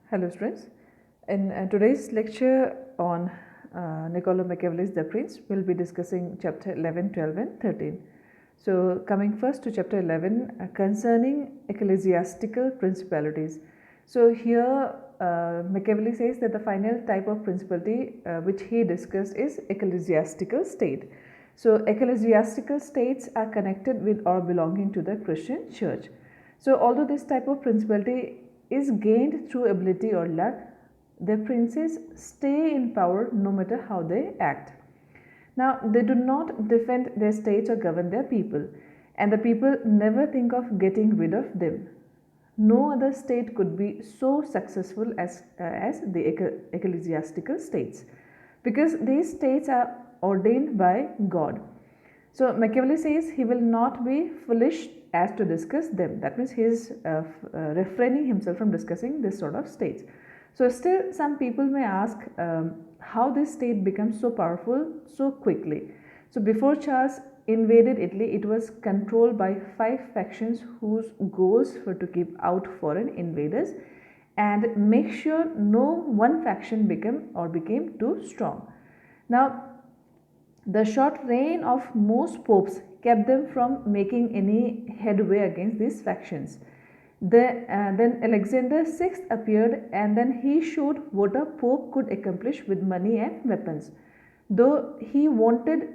Hello students, in today's lecture on Nicolo Machiavelli's The Prince, we'll be discussing chapter 11, 12 and 13. So coming first to chapter 11 concerning ecclesiastical principalities. So here Machiavelli says that the final type of principality which he discussed is ecclesiastical state. So ecclesiastical states are connected with or belonging to the Christian church. So although this type of principality is gained through ability or luck, their princes stay in power no matter how they act. Now, they do not defend their states or govern their people, and the people never think of getting rid of them. No other state could be so successful as the ecclesiastical states, because these states are ordained by God. So Machiavelli says he will not be foolish as to discuss them. That means he is refraining himself from discussing this sort of states. So still some people may ask how this state becomes so powerful so quickly. So before Charles invaded Italy, it was controlled by 5 factions whose goals were to keep out foreign invaders and make sure no one faction became too strong. Now, the short reign of most popes kept them from making any headway against these factions. Then Alexander VI appeared, and then he showed what a pope could accomplish with money and weapons. Though he wanted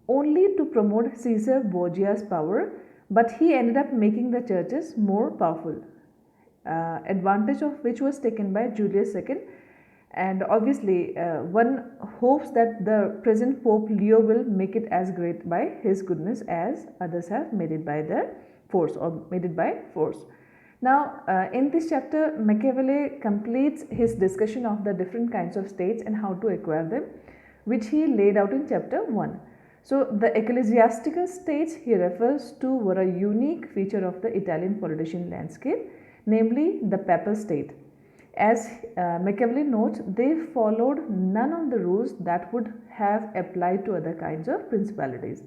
only to promote Caesar Borgia's power, but he ended up making the churches more powerful, advantage of which was taken by Julius II. And obviously, one hopes that the present Pope Leo will make it as great by his goodness as others have made it by their force or made it by force. Now, in this chapter, Machiavelli completes his discussion of the different kinds of states and how to acquire them, which he laid out in chapter 1. So, the ecclesiastical states he refers to were a unique feature of the Italian politician landscape, namely the papal state. As Machiavelli notes, they followed none of the rules that would have applied to other kinds of principalities.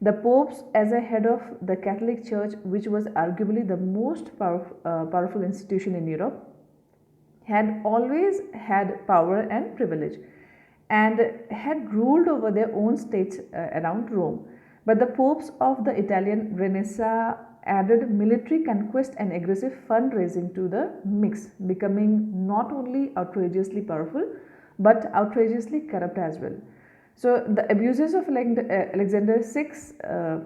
The popes, as a head of the Catholic Church, which was arguably the most powerful institution in Europe, had always had power and privilege and had ruled over their own states around Rome. But the popes of the Italian Renaissance added military conquest and aggressive fundraising to the mix, becoming not only outrageously powerful but outrageously corrupt as well. So the abuses of Alexander VI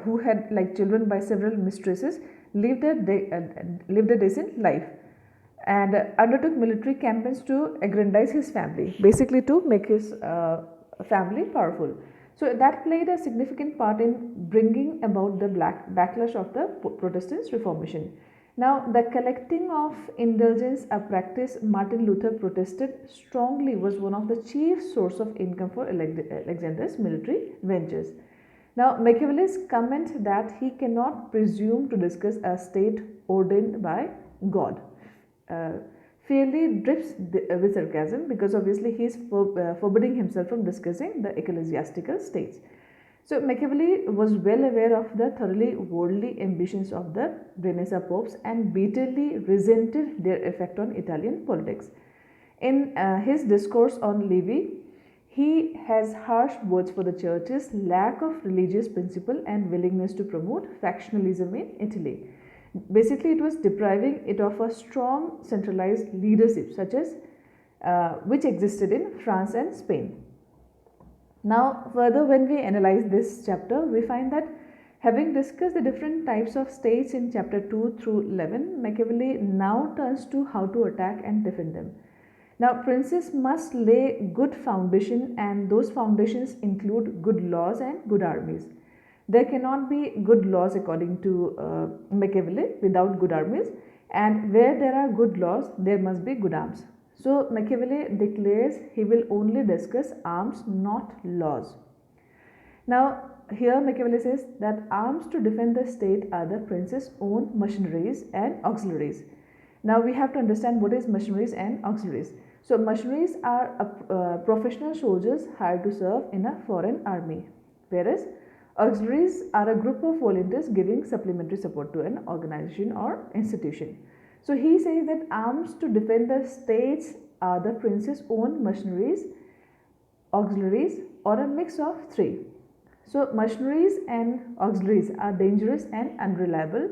who had like children by several mistresses lived a decent life and undertook military campaigns to aggrandize his family, basically to make his family powerful. So that played a significant part in bringing about the backlash of the Protestant Reformation. Now, the collecting of indulgence, a practice Martin Luther protested strongly, was one of the chief source of income for Alexander's military ventures. Now, Machiavelli's comment that he cannot presume to discuss a state ordained by God fairly drips with sarcasm, because obviously he is forbidding himself from discussing the ecclesiastical states. So Machiavelli was well aware of the thoroughly worldly ambitions of the Renaissance popes and bitterly resented their effect on Italian politics. In his discourse on Livy, he has harsh words for the church's lack of religious principle and willingness to promote factionalism in Italy. Basically, it was depriving it of a strong centralized leadership such as which existed in France and Spain. Now, further, when we analyze this chapter, we find that having discussed the different types of states in chapter 2 through 11, Machiavelli now turns to how to attack and defend them. Now, princes must lay good foundation, and those foundations include good laws and good armies. There cannot be good laws according to Machiavelli without good armies, and where there are good laws, there must be good arms. So Machiavelli declares he will only discuss arms, not laws. Now, here Machiavelli says that arms to defend the state are the prince's own machineries and auxiliaries. Now, we have to understand what is machineries and auxiliaries. So, machineries are professional soldiers hired to serve in a foreign army, whereas auxiliaries are a group of volunteers giving supplementary support to an organization or institution. So he says that arms to defend the states are the prince's own machineries, auxiliaries, or a mix of three. So machineries and auxiliaries are dangerous and unreliable.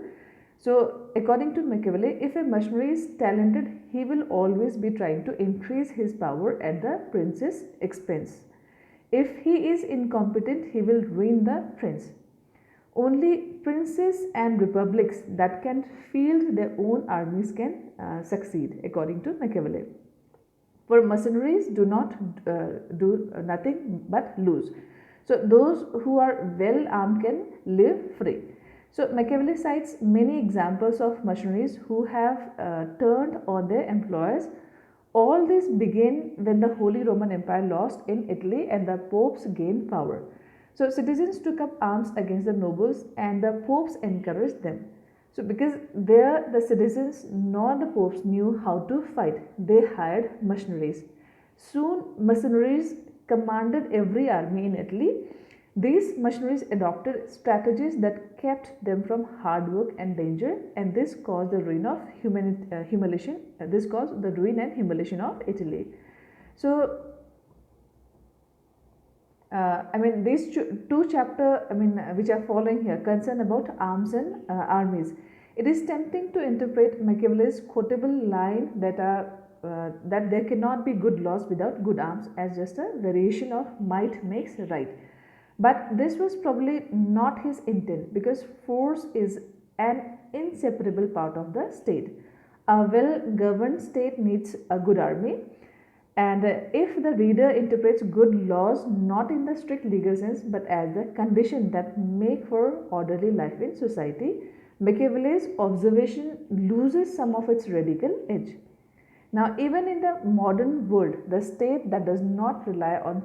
So according to Machiavelli, if a machinery is talented, he will always be trying to increase his power at the prince's expense. If he is incompetent, he will ruin the prince. Only princes and republics that can field their own armies can succeed, according to Machiavelli. For mercenaries do not do nothing but lose. So those who are well armed can live free. So Machiavelli cites many examples of mercenaries who have turned on their employers. All this began when the Holy Roman Empire lost in Italy and the popes gained power. So citizens took up arms against the nobles and the popes encouraged them. So because there the citizens nor the popes knew how to fight, they hired mercenaries. Soon mercenaries commanded every army in Italy. These mercenaries adopted strategies that kept them from hard work and danger, and this caused the ruin of humiliation. This caused the ruin and humiliation of Italy. So these two chapters, which are following here, concern about arms and armies. It is tempting to interpret Machiavelli's quotable line that there cannot be good laws without good arms as just a variation of might makes right. But this was probably not his intent, because force is an inseparable part of the state. A well-governed state needs a good army. And if the reader interprets good laws not in the strict legal sense but as the condition that make for orderly life in society, Machiavelli's observation loses some of its radical edge. Now, even in the modern world, the state that does not rely on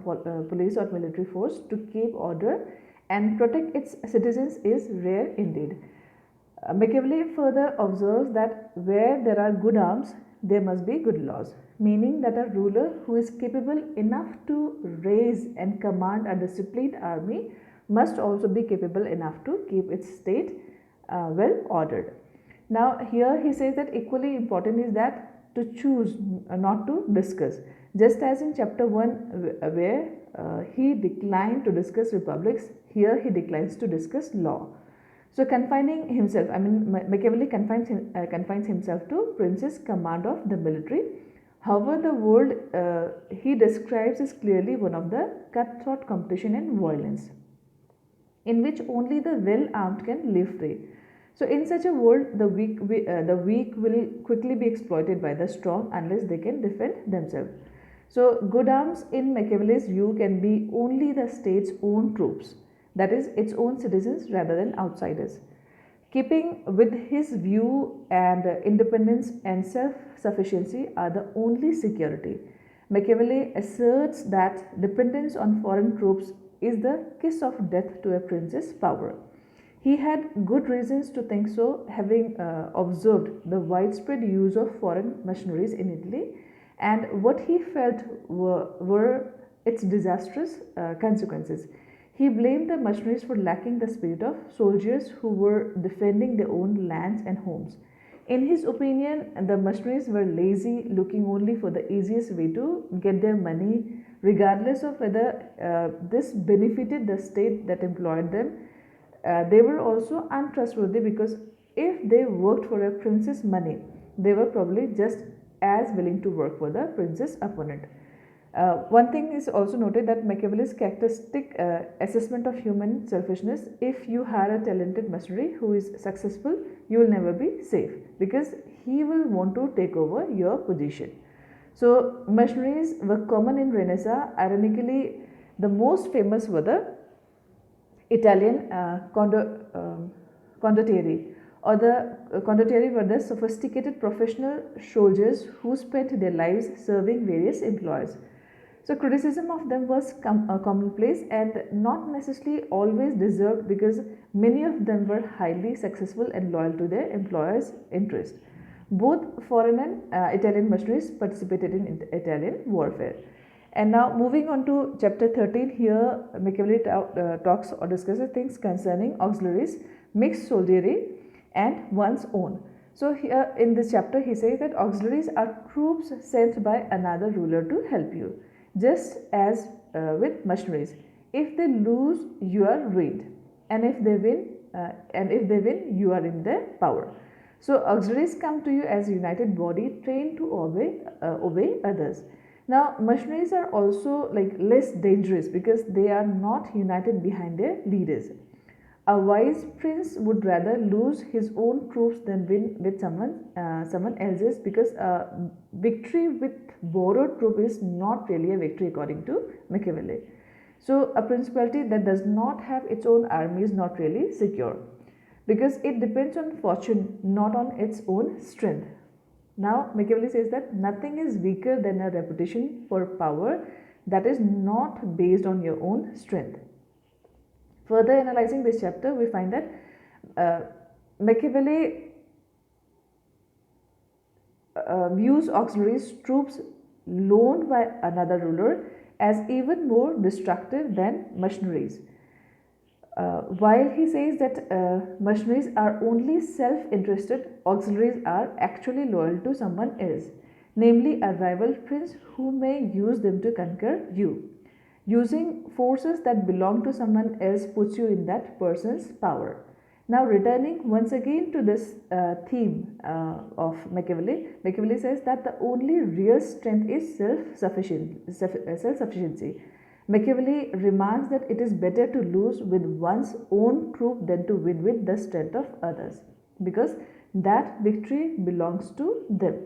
police or military force to keep order and protect its citizens is rare indeed. Machiavelli further observes that where there are good arms, there must be good laws, meaning that a ruler who is capable enough to raise and command a disciplined army must also be capable enough to keep its state well ordered. Now here he says that equally important is that to choose, not to discuss. Just as in chapter 1 where he declined to discuss republics, here he declines to discuss law. So confining himself, Machiavelli confines himself to prince's command of the military. However, the world he describes is clearly one of the cutthroat competition and violence, in which only the well-armed can live free. So in such a world, the weak will quickly be exploited by the strong unless they can defend themselves. So good arms in Machiavelli's view can be only the state's own troops, that is its own citizens rather than outsiders. Keeping with his view, and independence and self-sufficiency are the only security. Machiavelli asserts that dependence on foreign troops is the kiss of death to a prince's power. He had good reasons to think so, having observed the widespread use of foreign machineries in Italy, and what he felt were its disastrous consequences. He blamed the machineries for lacking the spirit of soldiers who were defending their own lands and homes. In his opinion, the machineries were lazy, looking only for the easiest way to get their money, regardless of whether this benefited the state that employed them. They were also untrustworthy because if they worked for a prince's money, they were probably just as willing to work for the prince's opponent. One thing is also noted that Machiavelli's characteristic assessment of human selfishness: if you hire a talented mercenary who is successful, you will never be safe because he will want to take over your position. So mercenaries were common in Renaissance. Ironically, the most famous were the Italian condottieri, or the condottieri were the sophisticated professional soldiers who spent their lives serving various employers. So criticism of them was commonplace and not necessarily always deserved, because many of them were highly successful and loyal to their employers' interest. Both foreign and Italian mercenaries participated in Italian warfare. And now moving on to chapter 13, here Machiavelli talks or discusses things concerning auxiliaries, mixed soldiery and one's own. So here in this chapter he says that auxiliaries are troops sent by another ruler to help you, just as with masteries. If they lose, you are ruined, and if they win, you are in their power. So auxiliaries come to you as a united body trained to obey others. Now machineries are also like less dangerous because they are not united behind their leaders. A wise prince would rather lose his own troops than win with someone else's, because victory with borrowed troop is not really a victory according to Machiavelli. So a principality that does not have its own army is not really secure, because it depends on fortune, not on its own strength. Now Machiavelli says that nothing is weaker than a reputation for power that is not based on your own strength. Further analyzing this chapter, we find that Machiavelli views auxiliaries, troops loaned by another ruler, as even more destructive than machineries. While he says that machineries are only self-interested, auxiliaries are actually loyal to someone else, namely a rival prince who may use them to conquer you. Using forces that belong to someone else puts you in that person's power. Now returning once again to this theme of Machiavelli, Machiavelli says that the only real strength is self-sufficiency. Machiavelli remarks that it is better to lose with one's own troop than to win with the strength of others, because that victory belongs to them.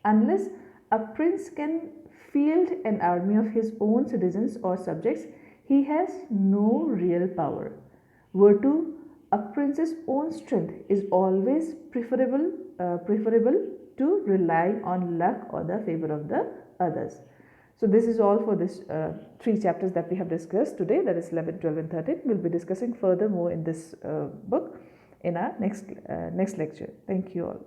Unless a prince can field an army of his own citizens or subjects, he has no real power. Virtue, a prince's own strength, is always preferable to relying on luck or the favor of the others. So this is all for this 3 chapters that we have discussed today, that is 11, 12 and 13. We will be discussing further more in this book in our next lecture. Thank you all.